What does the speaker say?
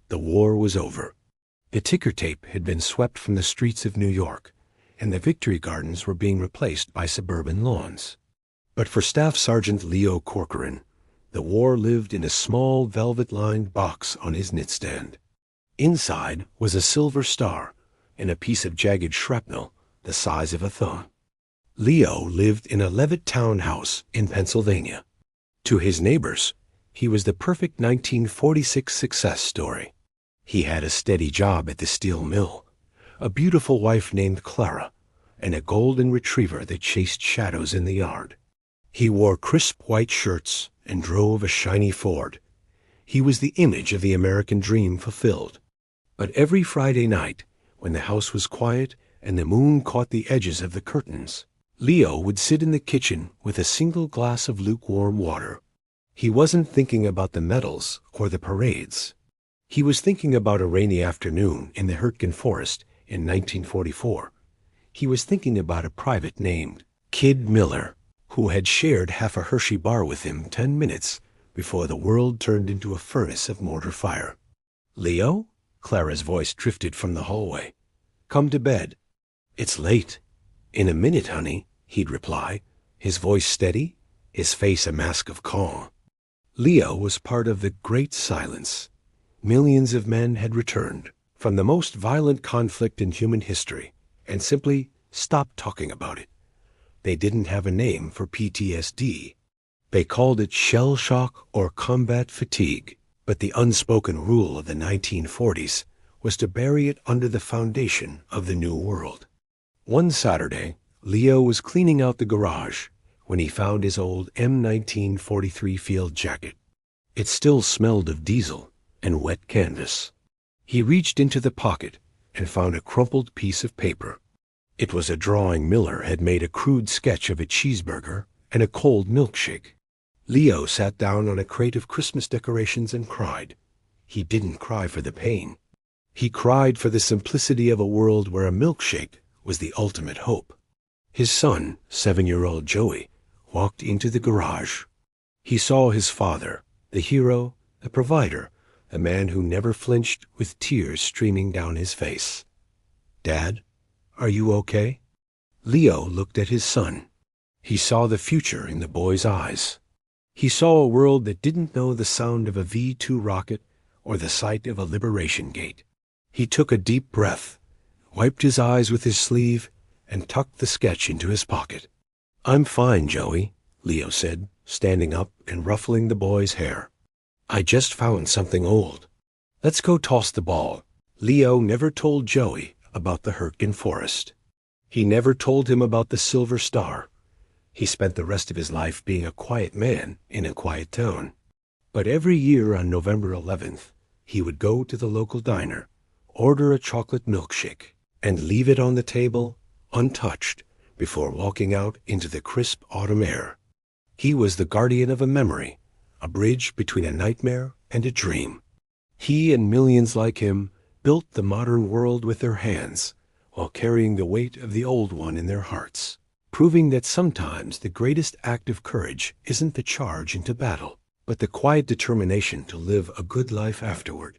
The war was over. The ticker tape had been swept from the streets of New York, and the Victory Gardens were being replaced by suburban lawns. But for Staff Sergeant Leo Corcoran, the war lived in a small velvet-lined box on his nightstand. Inside was a silver star and a piece of jagged shrapnel the size of a thumb. Leo lived in a Levittown house in Pennsylvania. To his neighbors, he was the perfect 1946 success story. He had a steady job at the steel mill, a beautiful wife named Clara, and a golden retriever that chased shadows in the yard. He wore crisp white shirts and drove a shiny Ford. He was the image of the American dream fulfilled. But every Friday night, when the house was quiet and the moon caught the edges of the curtains, Leo would sit in the kitchen with a single glass of lukewarm water. He wasn't thinking about the medals or the parades. He was thinking about a rainy afternoon in the Hurtgen Forest in 1944. He was thinking about a private named Kid Miller, who had shared half a Hershey bar with him 10 minutes before the world turned into a furnace of mortar fire. "Leo?" Clara's voice drifted from the hallway. "Come to bed." "It's late." "In a minute, honey," he'd reply, his voice steady, his face a mask of calm. Leo was part of the Great Silence. Millions of men had returned from the most violent conflict in human history and simply stopped talking about it. They didn't have a name for PTSD. They called it shell shock or combat fatigue, but the unspoken rule of the 1940s was to bury it under the foundation of the New World. One Saturday, Leo was cleaning out the garage when he found his old M1943 field jacket. It still smelled of diesel and wet canvas. He reached into the pocket and found a crumpled piece of paper. It was a drawing Miller had made, a crude sketch of a cheeseburger and a cold milkshake. Leo sat down on a crate of Christmas decorations and cried. He didn't cry for the pain. He cried for the simplicity of a world where a milkshake was the ultimate hope. His son, 7-year-old Joey, walked into the garage. He saw his father, the hero, the provider, a man who never flinched, with tears streaming down his face. "Dad, are you okay?" Leo looked at his son. He saw the future in the boy's eyes. He saw a world that didn't know the sound of a V-2 rocket or the sight of a liberation gate. He took a deep breath, wiped his eyes with his sleeve, and tucked the sketch into his pocket. "I'm fine, Joey," Leo said, standing up and ruffling the boy's hair. "I just found something old. Let's go toss the ball." Leo never told Joey about the Hurtgen Forest. He never told him about the Silver Star. He spent the rest of his life being a quiet man in a quiet town. But every year on November 11th, he would go to the local diner, order a chocolate milkshake, and leave it on the table, untouched, before walking out into the crisp autumn air. He was the guardian of a memory, a bridge between a nightmare and a dream. He and millions like him built the modern world with their hands, while carrying the weight of the old one in their hearts, proving that sometimes the greatest act of courage isn't the charge into battle, but the quiet determination to live a good life afterward.